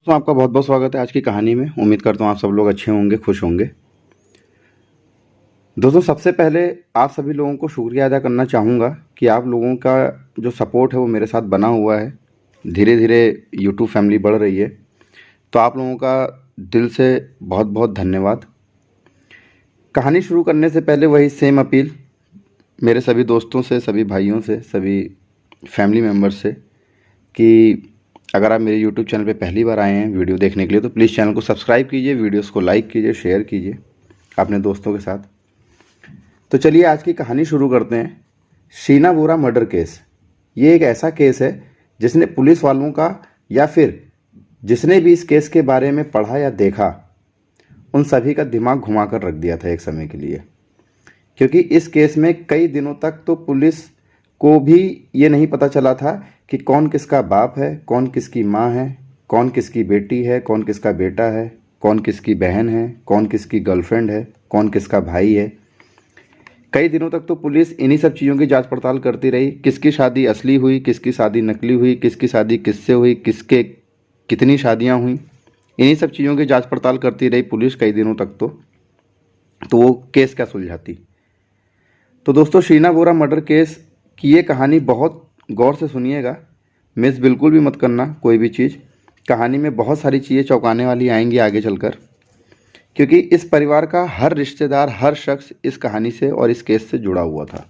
तो आपका बहुत बहुत स्वागत है आज की कहानी में। उम्मीद करता हूँ आप सब लोग अच्छे होंगे, खुश होंगे। दोस्तों, सबसे पहले आप सभी लोगों को शुक्रिया अदा करना चाहूँगा कि आप लोगों का जो सपोर्ट है वो मेरे साथ बना हुआ है। धीरे धीरे यूट्यूब फैमिली बढ़ रही है, तो आप लोगों का दिल से बहुत बहुत धन्यवाद। कहानी शुरू करने से पहले वही सेम अपील मेरे सभी दोस्तों से, सभी भाइयों से, सभी फैमिली मेम्बर्स से कि अगर आप मेरे यूट्यूब चैनल पे पहली बार आए हैं वीडियो देखने के लिए तो प्लीज़ चैनल को सब्सक्राइब कीजिए, वीडियोस को लाइक कीजिए, शेयर कीजिए अपने दोस्तों के साथ। तो चलिए आज की कहानी शुरू करते हैं। शीना बोरा मर्डर केस, ये एक ऐसा केस है जिसने पुलिस वालों का या फिर जिसने भी इस केस के बारे में पढ़ा या देखा उन सभी का दिमाग घुमा कर रख दिया था एक समय के लिए। क्योंकि इस केस में कई दिनों तक तो पुलिस को भी ये नहीं पता चला था कि कौन किसका बाप है, कौन किसकी माँ है, कौन किसकी बेटी है, कौन किसका बेटा है, कौन किसकी बहन है, कौन किसकी गर्लफ्रेंड है, कौन किसका भाई है। कई दिनों तक तो पुलिस इन्हीं सब चीज़ों की जांच पड़ताल करती रही। किसकी शादी असली हुई, किसकी शादी नकली हुई, किसकी शादी किससे हुई, किसके कितनी शादियां हुई, इन्हीं सब चीज़ों की जांच पड़ताल करती रही पुलिस कई दिनों तक। तो वो केस क्या सुलझाती। तो दोस्तों, शीना बोरा मर्डर केस की ये कहानी बहुत गौर से सुनिएगा, मिस बिल्कुल भी मत करना कोई भी चीज़। कहानी में बहुत सारी चीज़ें चौंकाने वाली आएंगी आगे चलकर, क्योंकि इस परिवार का हर रिश्तेदार, हर शख्स इस कहानी से और इस केस से जुड़ा हुआ था।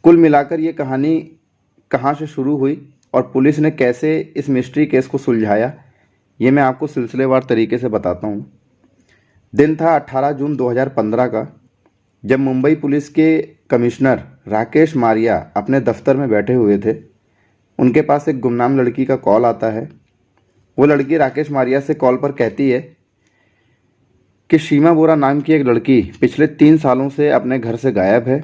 कुल मिलाकर ये कहानी कहाँ से शुरू हुई और पुलिस ने कैसे इस मिस्ट्री केस को सुलझाया, ये मैं आपको सिलसिलेवार तरीके से बताता हूँ। दिन था 18 जून 2015 का, जब मुंबई पुलिस के कमिश्नर राकेश मारिया अपने दफ्तर में बैठे हुए थे। उनके पास एक गुमनाम लड़की का कॉल आता है। वो लड़की राकेश मारिया से कॉल पर कहती है कि शीमा बोरा नाम की एक लड़की पिछले 3 सालों से अपने घर से गायब है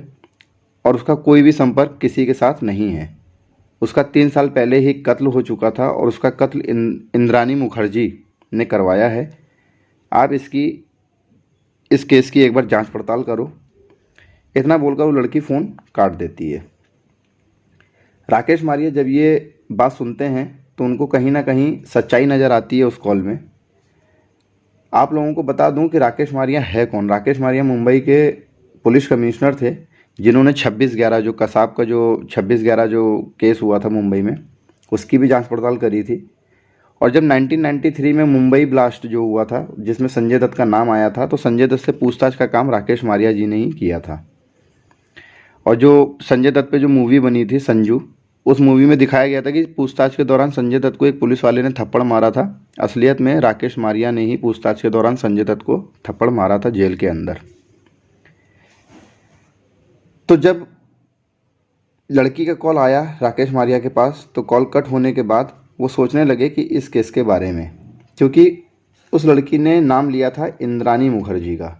और उसका कोई भी संपर्क किसी के साथ नहीं है। उसका 3 साल पहले ही कत्ल हो चुका था और उसका कत्ल इंद्रानी मुखर्जी ने करवाया है। आप इस केस की एक बार जांच पड़ताल करो। इतना बोलकर वो लड़की फ़ोन काट देती है। राकेश मारिया जब ये बात सुनते हैं तो उनको कहीं ना कहीं सच्चाई नज़र आती है उस कॉल में। आप लोगों को बता दूं कि राकेश मारिया है कौन। राकेश मारिया मुंबई के पुलिस कमिश्नर थे, जिन्होंने 26/11 जो कसाब का जो 26/11 जो केस हुआ था मुंबई में, उसकी भी जांच पड़ताल करी थी। और जब 1993 में मुंबई ब्लास्ट जो हुआ था, जिसमें संजय दत्त का नाम आया था, तो संजय दत्त से पूछताछ का काम राकेश मारिया जी ने ही किया था। और जो संजय दत्त पे जो मूवी बनी थी संजू, उस मूवी में दिखाया गया था कि पूछताछ के दौरान संजय दत्त को एक पुलिस वाले ने थप्पड़ मारा था। असलियत में राकेश मारिया ने ही पूछताछ के दौरान संजय दत्त को थप्पड़ मारा था जेल के अंदर। तो जब लड़की का कॉल आया राकेश मारिया के पास, तो कॉल कट होने के बाद वो सोचने लगे कि इस केस के बारे में, क्योंकि उस लड़की ने नाम लिया था इंद्रानी मुखर्जी का।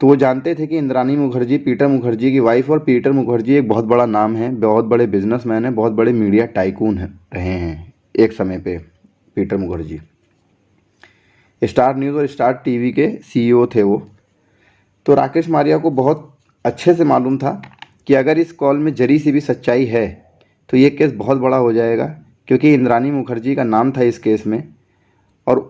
तो वो जानते थे कि इंद्रानी मुखर्जी पीटर मुखर्जी की वाइफ, और पीटर मुखर्जी एक बहुत बड़ा नाम है, बहुत बड़े बिजनेसमैन हैं, बहुत बड़े मीडिया टाइकून रहे हैं एक समय पे। पीटर मुखर्जी स्टार न्यूज़ और स्टार टीवी के सीईओ थे वो। तो राकेश मारिया को बहुत अच्छे से मालूम था कि अगर इस कॉल में जरी सी भी सच्चाई है तो ये केस बहुत बड़ा हो जाएगा, क्योंकि इंद्रानी मुखर्जी का नाम था इस केस में। और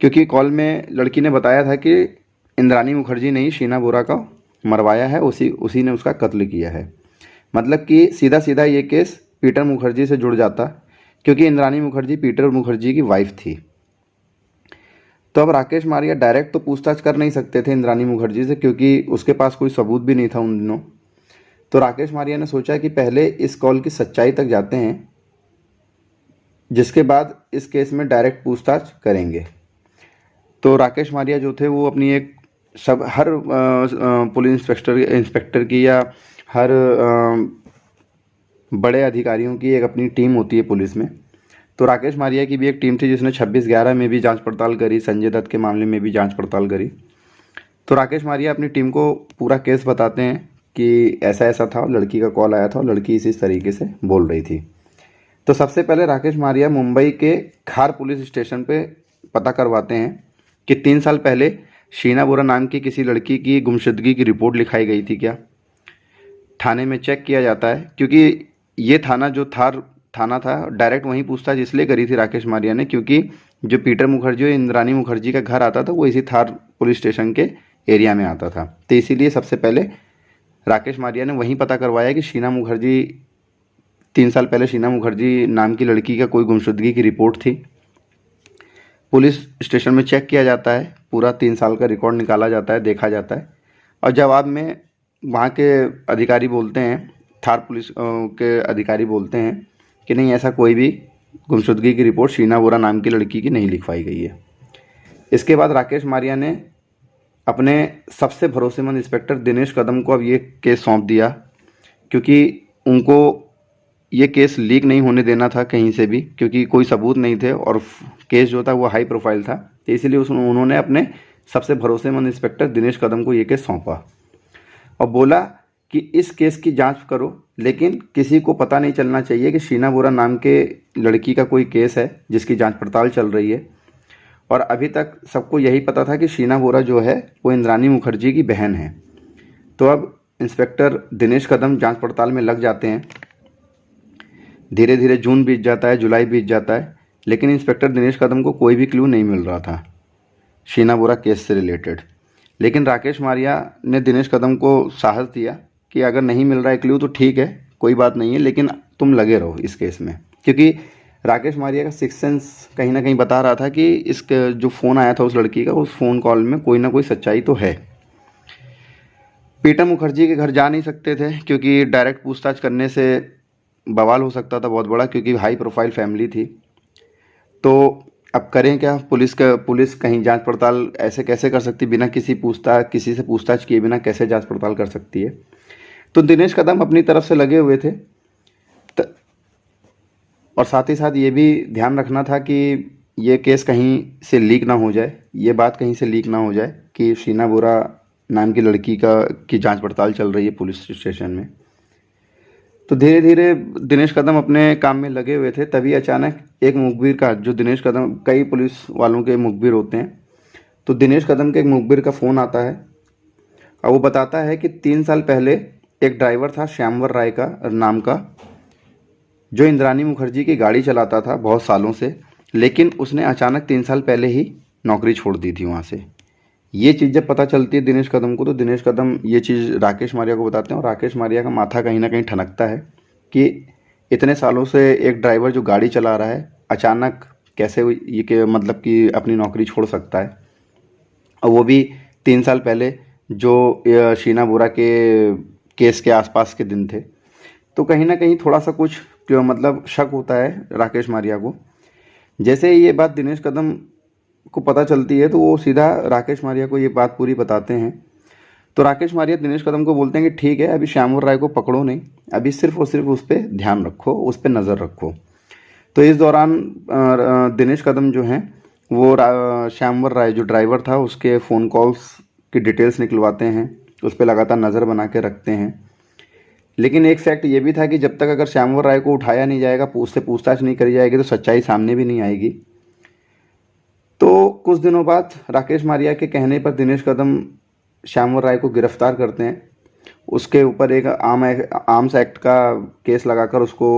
क्योंकि कॉल में लड़की ने बताया था कि इंद्रानी मुखर्जी ने ही शीना बोरा का मरवाया है, उसी ने उसका कत्ल किया है। मतलब कि सीधा सीधा ये केस पीटर मुखर्जी से जुड़ जाता, क्योंकि इंद्रानी मुखर्जी पीटर मुखर्जी की वाइफ थी। तो अब राकेश मारिया डायरेक्ट तो पूछताछ कर नहीं सकते थे इंद्रानी मुखर्जी से, क्योंकि उसके पास कोई सबूत भी नहीं था उन दिनों। तो राकेश मारिया ने सोचा कि पहले इस कॉल की सच्चाई तक जाते हैं, जिसके बाद इस केस में डायरेक्ट पूछताछ करेंगे। तो राकेश मारिया जो थे वो अपनी हर पुलिस इंस्पेक्टर की या हर बड़े अधिकारियों की एक अपनी टीम होती है पुलिस में। तो राकेश मारिया की भी एक टीम थी जिसने 26/11 में भी जांच पड़ताल करी, संजय दत्त के मामले में भी जांच पड़ताल करी। तो राकेश मारिया अपनी टीम को पूरा केस बताते हैं कि ऐसा ऐसा था, लड़की का कॉल आया था और लड़की इस तरीके से बोल रही थी। तो सबसे पहले राकेश मारिया मुंबई के खार पुलिस स्टेशन पे पता करवाते हैं कि 3 साल पहले शीना बोरा नाम की किसी लड़की की गुमशुदगी की रिपोर्ट लिखाई गई थी क्या। थाने में चेक किया जाता है, क्योंकि ये थाना जो थार थाना था, डायरेक्ट वहीं पूछताछ इसलिए करी थी राकेश मारिया ने क्योंकि जो पीटर मुखर्जी और इंद्रानी मुखर्जी का घर आता था वो इसी थार पुलिस स्टेशन के एरिया में आता था। तो इसीलिए सबसे पहले राकेश मारिया ने वहीं पता करवाया कि शीना मुखर्जी 3 साल पहले शीना मुखर्जी नाम की लड़की का कोई गुमशुदगी की रिपोर्ट थी। पुलिस स्टेशन में चेक किया जाता है, पूरा 3 साल का रिकॉर्ड निकाला जाता है, देखा जाता है और जवाब में वहाँ के अधिकारी बोलते हैं, थार पुलिस के अधिकारी बोलते हैं कि नहीं, ऐसा कोई भी गुमशुदगी की रिपोर्ट शीना बोरा नाम की लड़की की नहीं लिखवाई गई है। इसके बाद राकेश मारिया ने अपने सबसे भरोसेमंद इंस्पेक्टर दिनेश कदम को अब ये केस सौंप दिया क्योंकि उनको ये केस लीक नहीं होने देना था कहीं से भी, क्योंकि कोई सबूत नहीं थे और केस जो था वो हाई प्रोफाइल था। तो इसीलिए उन्होंने अपने सबसे भरोसेमंद इंस्पेक्टर दिनेश कदम को ये केस सौंपा और बोला कि इस केस की जांच करो, लेकिन किसी को पता नहीं चलना चाहिए कि शीना बोरा नाम के लड़की का कोई केस है जिसकी जांच पड़ताल चल रही है। और अभी तक सबको यही पता था कि शीना बोरा जो है वो इंद्रानी मुखर्जी की बहन है। तो अब इंस्पेक्टर दिनेश कदम जांच पड़ताल में लग जाते हैं। धीरे धीरे जून बीत जाता है, जुलाई बीत जाता है, लेकिन इंस्पेक्टर दिनेश कदम को कोई भी क्लू नहीं मिल रहा था शीना बोरा केस से रिलेटेड। लेकिन राकेश मारिया ने दिनेश कदम को साहस दिया कि अगर नहीं मिल रहा है क्लू तो ठीक है, कोई बात नहीं है, लेकिन तुम लगे रहो इस केस में, क्योंकि राकेश मारिया का सिक्स सेंस कहीं ना कहीं बता रहा था कि इस जो फ़ोन आया था उस लड़की का, उस फ़ोन कॉल में कोई ना कोई सच्चाई तो है। पीटर मुखर्जी के घर जा नहीं सकते थे क्योंकि डायरेक्ट पूछताछ करने से बवाल हो सकता था बहुत बड़ा, क्योंकि हाई प्रोफाइल फैमिली थी। तो अब करें क्या, पुलिस कहीं जांच पड़ताल ऐसे कैसे कर सकती, बिना किसी से पूछताछ किए बिना कैसे जांच पड़ताल कर सकती है। तो दिनेश कदम अपनी तरफ से लगे हुए थे और साथ ही साथ ये भी ध्यान रखना था कि ये केस कहीं से लीक ना हो जाए, ये बात कहीं से लीक ना हो जाए कि शीना बोरा नाम की लड़की की जांच पड़ताल चल रही है पुलिस स्टेशन में। तो धीरे धीरे दिनेश कदम अपने काम में लगे हुए थे, तभी अचानक एक मुखबिर का, जो दिनेश कदम, कई पुलिस वालों के मुखबिर होते हैं, तो दिनेश कदम के एक मुखबिर का फ़ोन आता है और वो बताता है कि 3 साल पहले एक ड्राइवर था श्यामवर राय का नाम का, जो इंद्रानी मुखर्जी की गाड़ी चलाता था बहुत सालों से, लेकिन उसने अचानक 3 साल पहले ही नौकरी छोड़ दी थी वहाँ से। ये चीज़ जब पता चलती है दिनेश कदम को, तो दिनेश कदम ये चीज़ राकेश मारिया को बताते हैं और राकेश मारिया का माथा कहीं ना कहीं ठनकता है कि इतने सालों से एक ड्राइवर जो गाड़ी चला रहा है अचानक कैसे ये के मतलब कि अपनी नौकरी छोड़ सकता है, और वो भी 3 साल पहले जो शीना बोरा के केस के आसपास के दिन थे। तो कहीं ना कहीं थोड़ा सा कुछ मतलब शक होता है राकेश मारिया को। जैसे ही ये बात दिनेश कदम को पता चलती है तो वो सीधा राकेश मारिया को ये बात पूरी बताते हैं। तो राकेश मारिया दिनेश कदम को बोलते हैं कि ठीक है, अभी श्यामवर राय को पकड़ो नहीं, अभी सिर्फ और सिर्फ उस पर ध्यान रखो, उस पर नज़र रखो। तो इस दौरान दिनेश कदम जो हैं वो श्यामवर राय जो ड्राइवर था उसके फ़ोन कॉल्स की डिटेल्स निकलवाते हैं, उस पर लगातार नज़र बना के रखते हैं। लेकिन एक फैक्ट ये भी था कि जब तक अगर श्यामवर राय को उठाया नहीं जाएगा, उससे पूछताछ नहीं करी जाएगी, तो सच्चाई सामने भी नहीं आएगी। तो कुछ दिनों बाद राकेश मारिया के कहने पर दिनेश कदम श्यामवर राय को गिरफ्तार करते हैं। उसके ऊपर एक आर्म्स एक्ट का केस लगाकर उसको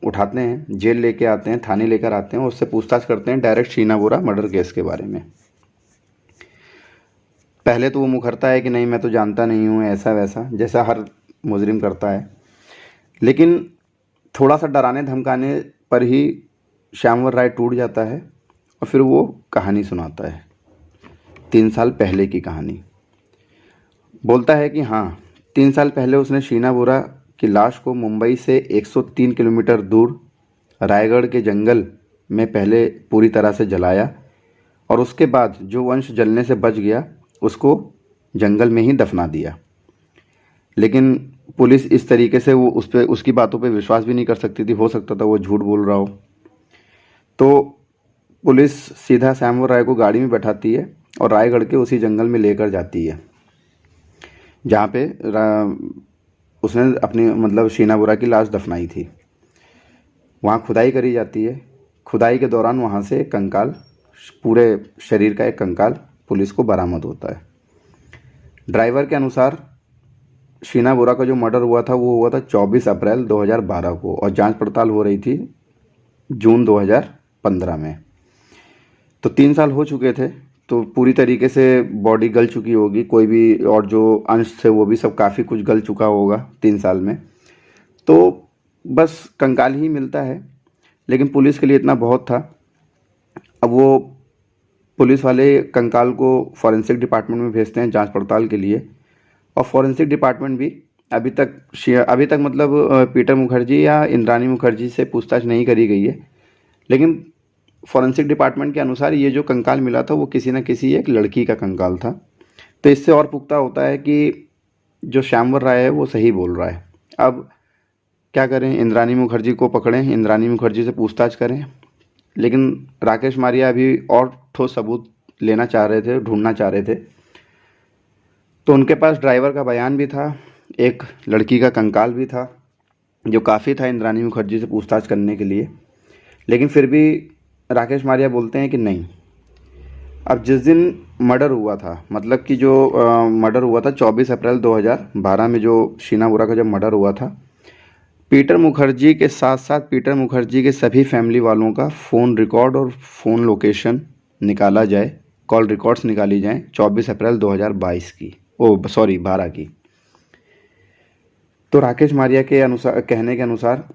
उठाते हैं, जेल लेके आते हैं, थाने लेकर आते हैं, उससे पूछताछ करते हैं डायरेक्ट शीना बोरा मर्डर केस के बारे में। पहले तो वो मुखरता है कि नहीं, मैं तो जानता नहीं हूँ, ऐसा वैसा, जैसा हर मुजरिम करता है। लेकिन थोड़ा सा डराने धमकाने पर ही श्यामवर राय टूट जाता है और फिर वो कहानी सुनाता है, 3 साल पहले की कहानी। बोलता है कि हाँ, 3 साल पहले उसने शीना बोरा की लाश को मुंबई से 103 किलोमीटर दूर रायगढ़ के जंगल में पहले पूरी तरह से जलाया और उसके बाद जो वंश जलने से बच गया उसको जंगल में ही दफना दिया। लेकिन पुलिस इस तरीके से वो उसकी बातों पे विश्वास भी नहीं कर सकती थी, हो सकता था वो झूठ बोल रहा हो। तो पुलिस सीधा श्यामवर राय को गाड़ी में बैठाती है और रायगढ़ के उसी जंगल में लेकर जाती है जहाँ पे उसने अपनी मतलब शीना बोरा की लाश दफनाई थी। वहाँ खुदाई करी जाती है। खुदाई के दौरान वहाँ से एक कंकाल, पूरे शरीर का एक कंकाल पुलिस को बरामद होता है। ड्राइवर के अनुसार शीना बोरा का जो मर्डर हुआ था वो हुआ था 24 अप्रैल 2012 को, और जांच पड़ताल हो रही थी जून 2015 में। तो 3 साल हो चुके थे, तो पूरी तरीके से बॉडी गल चुकी होगी, कोई भी और जो अंश थे वो भी सब काफ़ी कुछ गल चुका होगा 3 साल में। तो बस कंकाल ही मिलता है, लेकिन पुलिस के लिए इतना बहुत था। अब वो पुलिस वाले कंकाल को फॉरेंसिक डिपार्टमेंट में भेजते हैं जांच पड़ताल के लिए, और फॉरेंसिक डिपार्टमेंट भी अभी तक मतलब पीटर मुखर्जी या इंद्रानी मुखर्जी से पूछताछ नहीं करी गई है। लेकिन फॉरेंसिक डिपार्टमेंट के अनुसार ये जो कंकाल मिला था वो किसी न किसी एक लड़की का कंकाल था। तो इससे और पुख्ता होता है कि जो श्यामवर राय है वो सही बोल रहा है। अब क्या करें, इंद्रानी मुखर्जी को पकड़ें, इंद्रानी मुखर्जी से पूछताछ करें, लेकिन राकेश मारिया अभी और ठोस सबूत लेना चाह रहे थे, ढूंढना चाह रहे थे। तो उनके पास ड्राइवर का बयान भी था, एक लड़की का कंकाल भी था, जो काफ़ी था इंद्रानी मुखर्जी से पूछताछ करने के लिए। लेकिन फिर भी राकेश मारिया बोलते हैं कि नहीं। अब जिस दिन मर्डर हुआ था, मतलब कि जो मर्डर हुआ था 24 अप्रैल 2012 में, जो शीना बोरा का जब मर्डर हुआ था, पीटर मुखर्जी के साथ साथ पीटर मुखर्जी के सभी फैमिली वालों का फ़ोन रिकॉर्ड और फ़ोन लोकेशन निकाला जाए, कॉल रिकॉर्ड्स निकाली जाएं 24 अप्रैल 2022 की, 12 की। तो राकेश मारिया के अनुसार, कहने के अनुसार,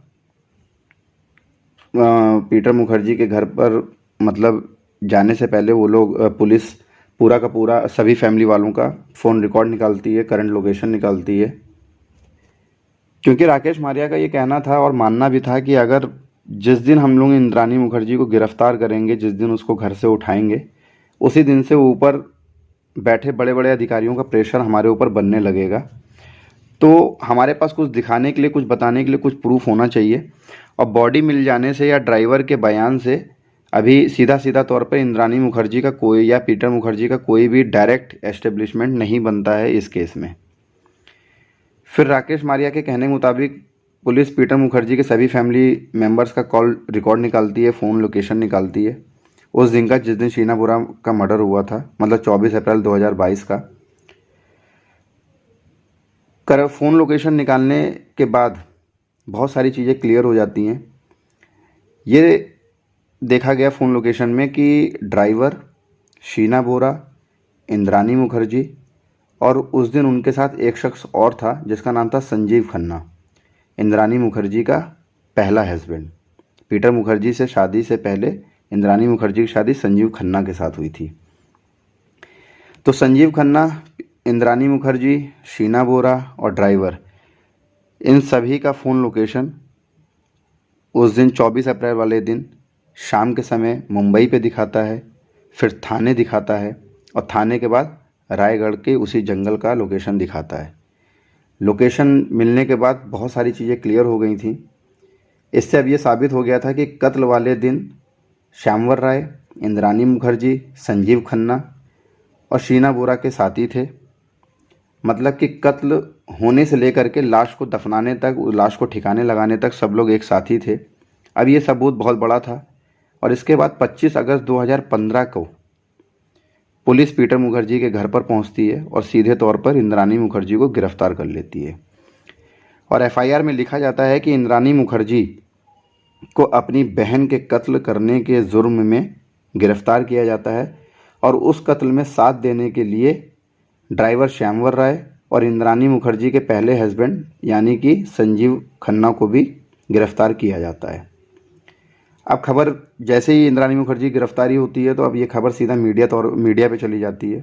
पीटर मुखर्जी के घर पर मतलब जाने से पहले वो लोग पुलिस पूरा का पूरा सभी फैमिली वालों का फ़ोन रिकॉर्ड निकालती है, करंट लोकेशन निकालती है। क्योंकि राकेश मारिया का ये कहना था और मानना भी था कि अगर जिस दिन हम लोग इंद्रानी मुखर्जी को गिरफ्तार करेंगे, जिस दिन उसको घर से उठाएंगे, उसी दिन से ऊपर बैठे बड़े बड़े अधिकारियों का प्रेशर हमारे ऊपर बनने लगेगा। तो हमारे पास कुछ दिखाने के लिए, कुछ बताने के लिए कुछ प्रूफ होना चाहिए। और बॉडी मिल जाने से या ड्राइवर के बयान से अभी सीधा सीधा तौर पर इंद्रानी मुखर्जी का कोई या पीटर मुखर्जी का कोई भी डायरेक्ट एस्टेब्लिशमेंट नहीं बनता है इस केस में। फिर राकेश मारिया के कहने के मुताबिक पुलिस पीटर मुखर्जी के सभी फैमिली मेंबर्स का कॉल रिकॉर्ड निकालती है, फ़ोन लोकेशन निकालती है उस दिन का जिस दिन शीना बोरा का मर्डर हुआ था, मतलब 24 अप्रैल 2022 का। फ़ोन लोकेशन निकालने के बाद बहुत सारी चीज़ें क्लियर हो जाती हैं। ये देखा गया फ़ोन लोकेशन में कि ड्राइवर शीना बोरा, इंद्रानी मुखर्जी और उस दिन उनके साथ एक शख्स और था जिसका नाम था संजीव खन्ना, इंद्रानी मुखर्जी का पहला हस्बैंड। पीटर मुखर्जी से शादी से पहले इंद्रानी मुखर्जी की शादी संजीव खन्ना के साथ हुई थी। तो संजीव खन्ना, इंद्रानी मुखर्जी, शीना बोरा और ड्राइवर, इन सभी का फ़ोन लोकेशन उस दिन 24 अप्रैल वाले दिन शाम के समय मुंबई पे दिखाता है, फिर थाने दिखाता है, और थाने के बाद रायगढ़ के उसी जंगल का लोकेशन दिखाता है। लोकेशन मिलने के बाद बहुत सारी चीज़ें क्लियर हो गई थी। इससे अब ये साबित हो गया था कि कत्ल वाले दिन श्यामवर राय, इंद्रानी मुखर्जी, संजीव खन्ना और शीना बोरा के साथी थे। मतलब कि कत्ल होने से लेकर के लाश को दफनाने तक, लाश को ठिकाने लगाने तक सब लोग एक साथ ही थे। अब ये सबूत बहुत बड़ा था। और इसके बाद 25 अगस्त 2015 को पुलिस पीटर मुखर्जी के घर पर पहुंचती है और सीधे तौर पर इंद्रानी मुखर्जी को गिरफ्तार कर लेती है। और एफआईआर में लिखा जाता है कि इंद्रानी मुखर्जी को अपनी बहन के कत्ल करने के जुर्म में गिरफ्तार किया जाता है, और उस कत्ल में साथ देने के लिए ड्राइवर श्यामवर राय और इंद्रानी मुखर्जी के पहले हस्बैंड यानी कि संजीव खन्ना को भी गिरफ्तार किया जाता है। अब खबर जैसे ही इंद्रानी मुखर्जी की गिरफ्तारी होती है तो अब ये खबर सीधा मीडिया पे चली जाती है,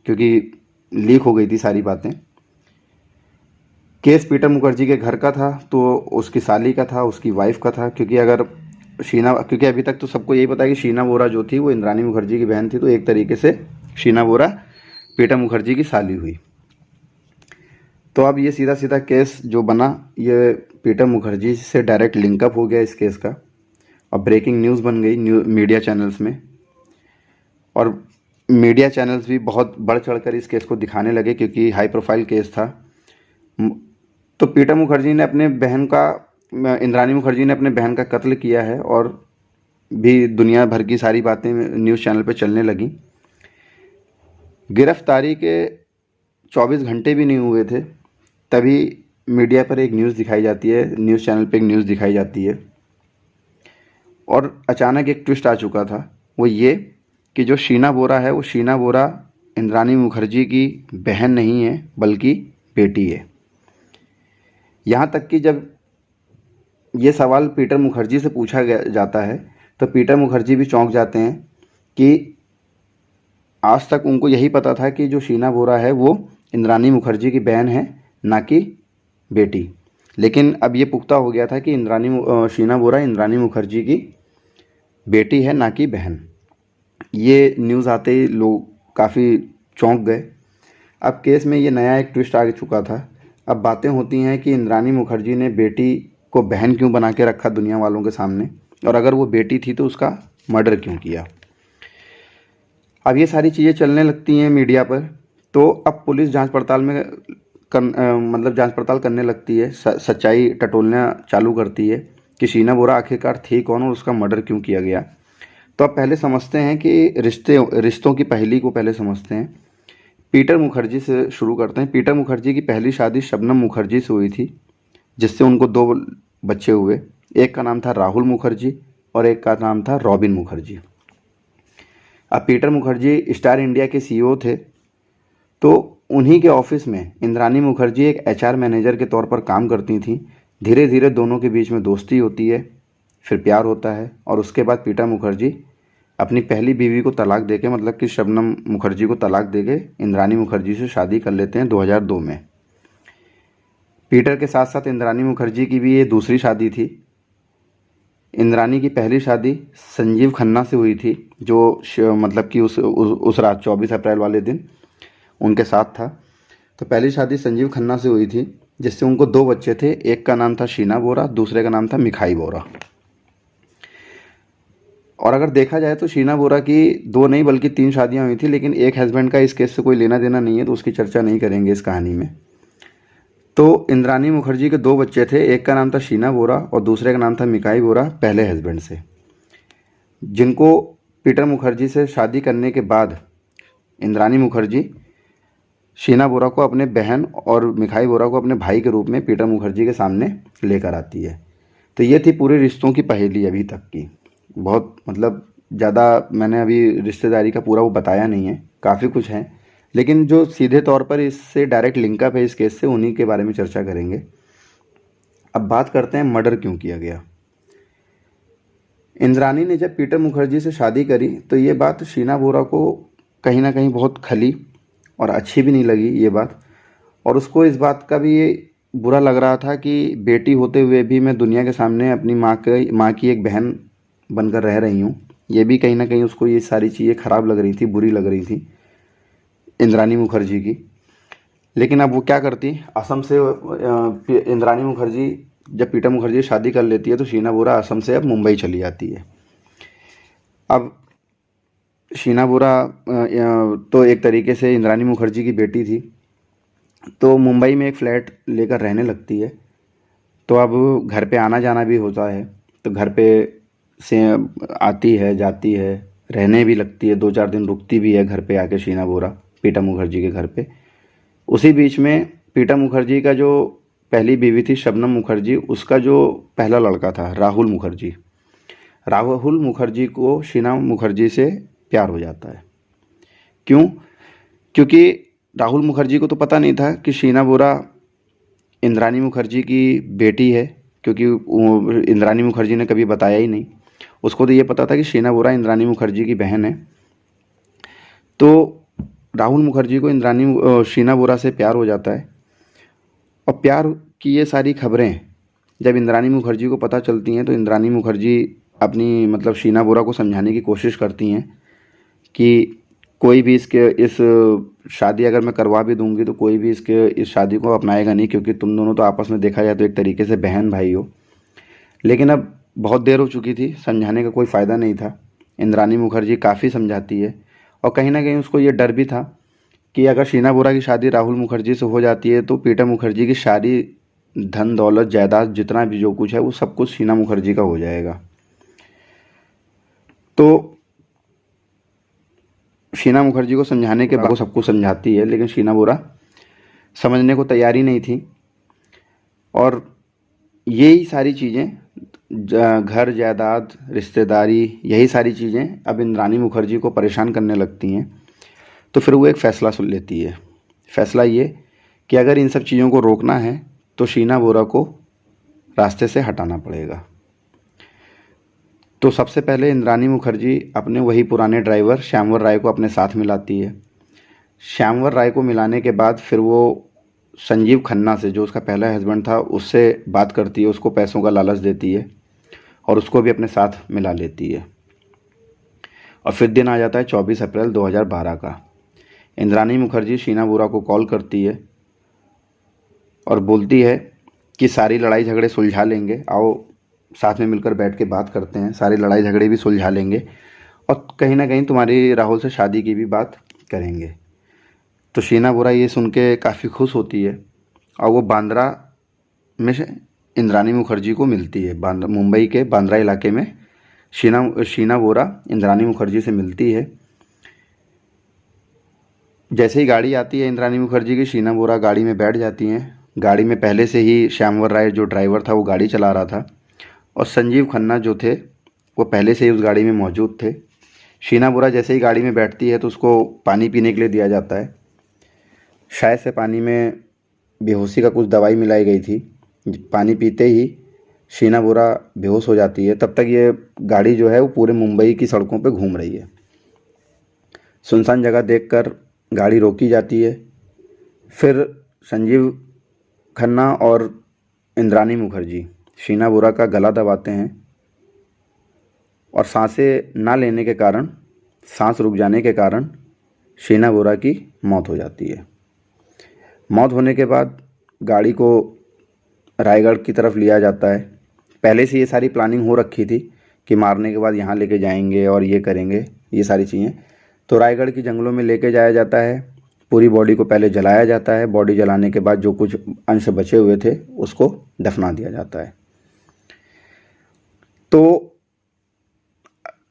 क्योंकि लीक हो गई थी सारी बातें। केस पीटर मुखर्जी के घर का था, तो उसकी साली का था, उसकी वाइफ का था। क्योंकि अभी तक तो सबको यही पता है कि शीना बोरा जो थी वो इंद्रानी मुखर्जी की बहन थी, तो एक तरीके से शीना बोरा पीटर मुखर्जी की साली हुई। तो अब ये सीधा सीधा केस जो बना, ये पीटर मुखर्जी से डायरेक्ट लिंकअप हो गया इस केस का, और ब्रेकिंग न्यूज़ बन गई मीडिया चैनल्स में। और मीडिया चैनल्स भी बहुत बढ़ चढ़कर इस केस को दिखाने लगे, क्योंकि हाई प्रोफाइल केस था। तो पीटर मुखर्जी ने अपने बहन का, इंद्रानी मुखर्जी ने अपने बहन का कत्ल किया है, और भी दुनिया भर की सारी बातें न्यूज़ चैनल पे चलने लगी। गिरफ्तारी के 24 घंटे भी नहीं हुए थे तभी मीडिया पर एक न्यूज़ दिखाई जाती है, न्यूज़ चैनल पे एक न्यूज़ दिखाई जाती है और अचानक एक ट्विस्ट आ चुका था। वो ये कि जो शीना बोरा है, वो शीना बोरा इंद्राणी मुखर्जी की बहन नहीं है बल्कि बेटी है। यहाँ तक कि जब ये सवाल पीटर मुखर्जी से पूछा जाता है तो पीटर मुखर्जी भी चौंक जाते हैं कि आज तक उनको यही पता था कि जो शीना बोरा है वो इंद्राणी मुखर्जी की बहन है, ना कि बेटी। लेकिन अब ये पुख्ता हो गया था कि शीना बोरा इंद्राणी मुखर्जी की बेटी है, ना कि बहन। ये न्यूज़ आते ही लोग काफ़ी चौंक गए। अब केस में ये नया एक ट्विस्ट आ चुका था। अब बातें होती हैं कि इंद्राणी मुखर्जी ने बेटी को बहन क्यों बना के रखा दुनिया वालों के सामने, और अगर वो बेटी थी तो उसका मर्डर क्यों किया। अब ये सारी चीज़ें चलने लगती हैं मीडिया पर, तो अब पुलिस जांच पड़ताल में जांच पड़ताल करने लगती है, सच्चाई टटोलना चालू करती है कि शीना बोरा आखिरकार थी कौन और उसका मर्डर क्यों किया गया। तो अब पहले समझते हैं कि रिश्तों की पहेली को पहले समझते हैं। पीटर मुखर्जी से शुरू करते हैं। पीटर मुखर्जी की पहली शादी शबनम मुखर्जी से हुई थी, जिससे उनको 2 बच्चे हुए। एक का नाम था राहुल मुखर्जी और एक का नाम था रॉबिन मुखर्जी। अब पीटर मुखर्जी स्टार इंडिया के सीईओ थे, तो उन्हीं के ऑफिस में इंद्राणी मुखर्जी एक एचआर मैनेजर के तौर पर काम करती थीं। धीरे धीरे दोनों के बीच में दोस्ती होती है, फिर प्यार होता है और उसके बाद पीटर मुखर्जी अपनी पहली बीवी को तलाक देके, मतलब कि शबनम मुखर्जी को तलाक देके इंद्राणी मुखर्जी से शादी कर लेते हैं 2002 में। पीटर के साथ साथ इंद्राणी मुखर्जी की भी ये दूसरी शादी थी। इंद्राणी की पहली शादी संजीव खन्ना से हुई थी, जो मतलब कि उस रात 24 अप्रैल वाले दिन उनके साथ था। तो पहली शादी संजीव खन्ना से हुई थी, जिससे उनको 2 बच्चे थे। एक का नाम था शीना बोरा, दूसरे का नाम था मिखाई बोरा। और अगर देखा जाए तो शीना बोरा की 2 नहीं बल्कि 3 शादियां हुई थी, लेकिन एक हस्बैंड का इस केस से कोई लेना देना नहीं है, तो उसकी चर्चा नहीं करेंगे इस कहानी में। तो इंद्राणी मुखर्जी के 2 बच्चे थे, एक का नाम था शीना बोरा और दूसरे का नाम था मिखाई बोरा, पहले हस्बैंड से, जिनको पीटर मुखर्जी से शादी करने के बाद इंद्राणी मुखर्जी शीना बोरा को अपने बहन और मिखाई बोरा को अपने भाई के रूप में पीटर मुखर्जी के सामने लेकर आती है। तो ये थी पूरे रिश्तों की पहेली अभी तक की। बहुत ज़्यादा मैंने अभी रिश्तेदारी का पूरा वो बताया नहीं है, काफ़ी कुछ है, लेकिन जो सीधे तौर पर इससे डायरेक्ट लिंकअप है इस केस से, उन्हीं के बारे में चर्चा करेंगे। अब बात करते हैं मर्डर क्यों किया गया। इंद्राणी ने जब पीटर मुखर्जी से शादी करी तो ये बात शीना बोरा को कहीं ना कहीं बहुत खली और अच्छी भी नहीं लगी ये बात, और उसको इस बात का भी ये बुरा लग रहा था कि बेटी होते हुए भी मैं दुनिया के सामने अपनी माँ की एक बहन बनकर रह रही हूँ। ये भी कहीं ना कहीं उसको ये सारी चीज़ें ख़राब लग रही थी, बुरी लग रही थी इंद्राणी मुखर्जी की। लेकिन अब वो क्या करती, असम से इंद्राणी मुखर्जी जब पीटर मुखर्जी शादी कर लेती है तो शीना बोरा असम से अब मुंबई चली जाती है। अब शीना बोरा तो एक तरीके से इंद्राणी मुखर्जी की बेटी थी, तो मुंबई में एक फ्लैट लेकर रहने लगती है। तो अब घर पे आना जाना भी होता है, तो घर पे से आती है, जाती है, रहने भी लगती है, 2-4 दिन रुकती भी है घर पे आके शीना बोरा पीटर मुखर्जी के घर पे। उसी बीच में पीटर मुखर्जी का जो पहली बीवी थी शबनम मुखर्जी, उसका जो पहला लड़का था राहुल मुखर्जी, राहुल मुखर्जी को शीना मुखर्जी से प्यार हो जाता है। क्यों? क्योंकि राहुल मुखर्जी को तो पता नहीं था कि शीना बोरा इंद्राणी मुखर्जी की बेटी है, क्योंकि इंद्राणी मुखर्जी ने कभी बताया ही नहीं। उसको तो ये पता था कि शीना बोरा इंद्राणी मुखर्जी की बहन है। तो राहुल मुखर्जी को शीना बोरा से प्यार हो जाता है, और प्यार की ये सारी खबरें जब इंद्राणी मुखर्जी को पता चलती हैं तो इंद्राणी मुखर्जी अपनी शीना बोरा को समझाने की कोशिश करती हैं कि कोई भी इस शादी अगर मैं करवा भी दूंगी तो कोई भी इस शादी को अपनाएगा नहीं, क्योंकि तुम दोनों तो आपस में देखा जाए तो एक तरीके से बहन भाई हो। लेकिन अब बहुत देर हो चुकी थी, समझाने का कोई फ़ायदा नहीं था। इंद्राणी मुखर्जी काफ़ी समझाती है, और कहीं ना कहीं उसको ये डर भी था कि अगर शीना बोरा की शादी राहुल मुखर्जी से हो जाती है तो पीटर मुखर्जी की सारी धन दौलत जायदाद जितना भी जो कुछ है वो सब कुछ शीना मुखर्जी का हो जाएगा। तो शीना मुखर्जी को समझाने के बाद वो सब कुछ समझाती है, लेकिन शीना बोरा समझने को तैयार ही नहीं थी। और यही सारी चीज़ें, घर जायदाद रिश्तेदारी, यही सारी चीज़ें अब इंद्राणी मुखर्जी को परेशान करने लगती हैं। तो फिर वो एक फ़ैसला सुन लेती है। फ़ैसला ये कि अगर इन सब चीज़ों को रोकना है तो शीना बोरा को रास्ते से हटाना पड़ेगा। तो सबसे पहले इंद्राणी मुखर्जी अपने वही पुराने ड्राइवर श्यामवर राय को अपने साथ मिलाती है। श्यामवर राय को मिलाने के बाद फिर वो संजीव खन्ना से, जो उसका पहला हस्बैंड था, उससे बात करती है, उसको पैसों का लालच देती है और उसको भी अपने साथ मिला लेती है। और फिर दिन आ जाता है 24 अप्रैल 2012 का। इंद्राणी मुखर्जी शीना बोरा को कॉल करती है और बोलती है कि सारी लड़ाई झगड़े सुलझा लेंगे, आओ साथ में मिलकर बैठ के बात करते हैं, सारी लड़ाई झगड़े भी सुलझा लेंगे और कहीं ना कहीं तुम्हारी राहुल से शादी की भी बात करेंगे। तो शीना बोरा ये सुन के काफ़ी खुश होती है और वो बांद्रा में से इंद्राणी मुखर्जी को मिलती है। मुंबई के बांद्रा इलाके में शीना बोरा इंद्राणी मुखर्जी से मिलती है। जैसे ही गाड़ी आती है इंद्राणी मुखर्जी की, शीना बोरा गाड़ी में बैठ जाती हैं। गाड़ी में पहले से ही श्यामवर राय जो ड्राइवर था वो गाड़ी चला रहा था और संजीव खन्ना जो थे वो पहले से ही उस गाड़ी में मौजूद थे। शीना बोरा जैसे ही गाड़ी में बैठती है तो उसको पानी पीने के लिए दिया जाता है। शायद से पानी में बेहोशी का कुछ दवाई मिलाई गई थी। पानी पीते ही शीना बोरा बेहोश हो जाती है। तब तक ये गाड़ी जो है वो पूरे मुंबई की सड़कों पे घूम रही है। सुनसान जगह देखकर गाड़ी रोकी जाती है। फिर संजीव खन्ना और इंद्राणी मुखर्जी शीना बोरा का गला दबाते हैं और सांसें ना लेने के कारण, सांस रुक जाने के कारण शीना बोरा की मौत हो जाती है। मौत होने के बाद गाड़ी को रायगढ़ की तरफ लिया जाता है। पहले से ये सारी प्लानिंग हो रखी थी कि मारने के बाद यहाँ लेके जाएंगे और ये करेंगे, ये सारी चीज़ें। तो रायगढ़ की जंगलों में लेके जाया जाता है। पूरी बॉडी को पहले जलाया जाता है। बॉडी जलाने के बाद जो कुछ अंश बचे हुए थे उसको दफना दिया जाता है। तो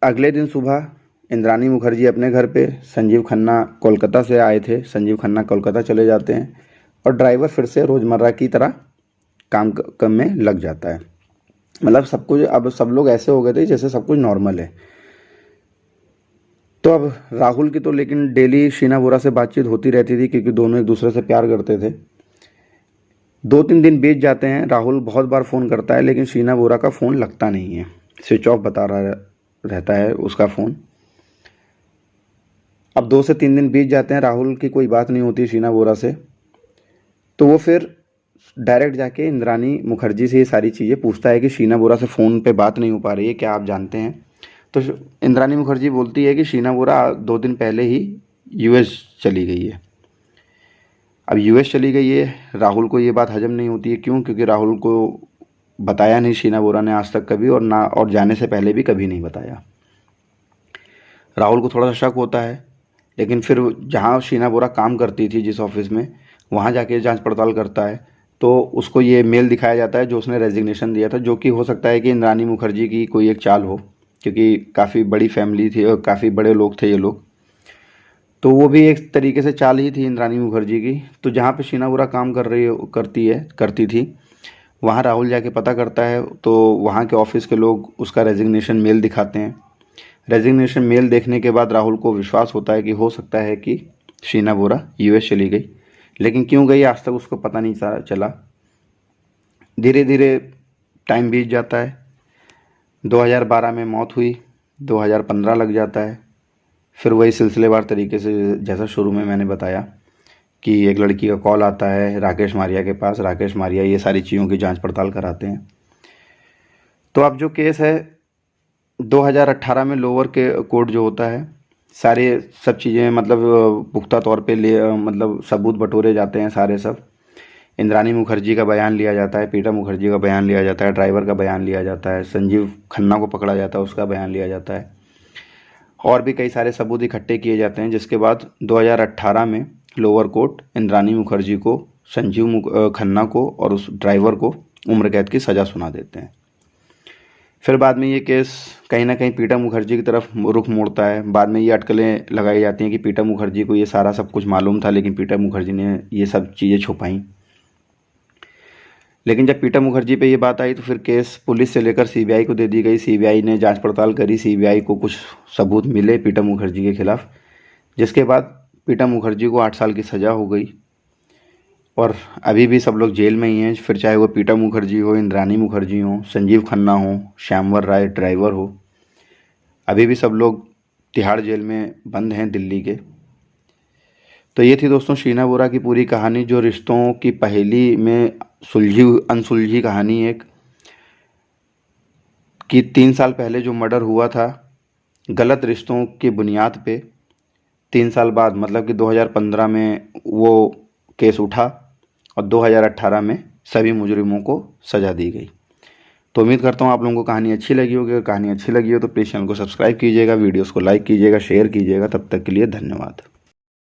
अगले दिन सुबह इंद्राणी मुखर्जी अपने घर पे, संजीव खन्ना कोलकाता से आए थे, संजीव खन्ना कोलकाता चले जाते हैं और ड्राइवर फिर से रोज़मर्रा की तरह काम में लग जाता है। मतलब सब कुछ, अब सब लोग ऐसे हो गए थे जैसे सब कुछ नॉर्मल है। तो अब राहुल की तो लेकिन डेली शीना बोरा से बातचीत होती रहती थी क्योंकि दोनों एक दूसरे से प्यार करते थे। 2-3 दिन बीत जाते हैं। राहुल बहुत बार फ़ोन करता है लेकिन शीना बोरा का फ़ोन लगता नहीं है, स्विच ऑफ बता रहा रहता है उसका फ़ोन। अब 2 से 3 दिन बीत जाते हैं, राहुल की कोई बात नहीं होती शीना बोरा से। तो वो फिर डायरेक्ट जाके इंद्राणी मुखर्जी से ये सारी चीज़ें पूछता है कि शीना बोरा से फ़ोन पे बात नहीं हो पा रही है, क्या आप जानते हैं? तो इंद्राणी मुखर्जी बोलती है कि शीना बोरा 2 दिन पहले ही यूएस चली गई है। अब यूएस चली गई है, राहुल को ये बात हजम नहीं होती है। क्यों? क्योंकि राहुल को बताया नहीं शीना बोरा ने आज तक कभी, और जाने से पहले भी कभी नहीं बताया। राहुल को थोड़ा सा शक होता है, लेकिन फिर जहाँ शीना बोरा काम करती थी, जिस ऑफिस में, वहाँ जाके जांच पड़ताल करता है तो उसको ये मेल दिखाया जाता है जो उसने रेजिग्नेशन दिया था, जो कि हो सकता है कि इंद्राणी मुखर्जी की कोई एक चाल हो, क्योंकि काफ़ी बड़ी फैमिली थी और काफ़ी बड़े लोग थे ये लोग। तो वो भी एक तरीके से चाल ही थी इंद्राणी मुखर्जी की। तो जहाँ पे शीना बोरा काम करती थी, वहाँ राहुल जाके पता करता है तो वहाँ के ऑफिस के लोग उसका रेजिग्नेशन मेल दिखाते हैं। रेजिग्नेशन मेल देखने के बाद राहुल को विश्वास होता है कि हो सकता है कि शीना बोरा यूएस चली गई, लेकिन क्यों गई आज तक उसको पता नहीं चला। धीरे धीरे टाइम बीत जाता है। 2012 में मौत हुई, 2015 लग जाता है। फिर वही सिलसिलेवार तरीके से, जैसा शुरू में मैंने बताया कि एक लड़की का कॉल आता है राकेश मारिया के पास। राकेश मारिया ये सारी चीज़ों की जांच पड़ताल कराते हैं। तो अब जो केस है 2018 में लोअर के कोर्ट जो होता है, सब चीज़ें मतलब पुख्ता तौर पे मतलब सबूत बटोरे जाते हैं सारे सब। इंद्राणी मुखर्जी का बयान लिया जाता है, पीटा मुखर्जी का बयान लिया जाता है, ड्राइवर का बयान लिया जाता है, संजीव खन्ना को पकड़ा जाता है, उसका बयान लिया जाता है, और भी कई सारे सबूत इकट्ठे किए जाते हैं। जिसके बाद 2018 में लोअर कोर्ट इंद्राणी मुखर्जी को, संजीव खन्ना को और उस ड्राइवर को उम्र कैद की सज़ा सुना देते हैं। फिर बाद में ये केस कहीं ना कहीं पीटा मुखर्जी की तरफ रुख मोड़ता है। बाद में ये अटकलें लगाई जाती हैं कि पीटा मुखर्जी को ये सारा सब कुछ मालूम था, लेकिन पीटा मुखर्जी ने ये सब चीज़ें छुपाई। लेकिन जब पीटा मुखर्जी पे ये बात आई तो फिर केस पुलिस से लेकर सीबीआई को दे दी गई। सीबीआई ने जांच पड़ताल करी, सीबीआई को कुछ सबूत मिले पीटा मुखर्जी के खिलाफ, जिसके बाद पीटा मुखर्जी को 8 साल की सज़ा हो गई और अभी भी सब लोग जेल में ही हैं। फिर चाहे वो पीटा मुखर्जी हो, इंद्रानी मुखर्जी हो, संजीव खन्ना हो, श्यामवर राय ड्राइवर हो, अभी भी सब लोग तिहाड़ जेल में बंद हैं दिल्ली के। तो ये थी दोस्तों शीना बोरा की पूरी कहानी, जो रिश्तों की पहेली में सुलझी अनसुलझी कहानी एक कि 3 साल पहले जो मर्डर हुआ था गलत रिश्तों की बुनियाद पे, 3 साल बाद मतलब कि 2015 में वो केस उठा और 2018 में सभी मुजरिमों को सज़ा दी गई। तो उम्मीद करता हूँ आप लोगों को कहानी अच्छी लगी होगी। अगर कहानी अच्छी लगी हो तो प्लीज़ चैनल को सब्सक्राइब कीजिएगा, वीडियोस को लाइक कीजिएगा, शेयर कीजिएगा। तब तक के लिए धन्यवाद।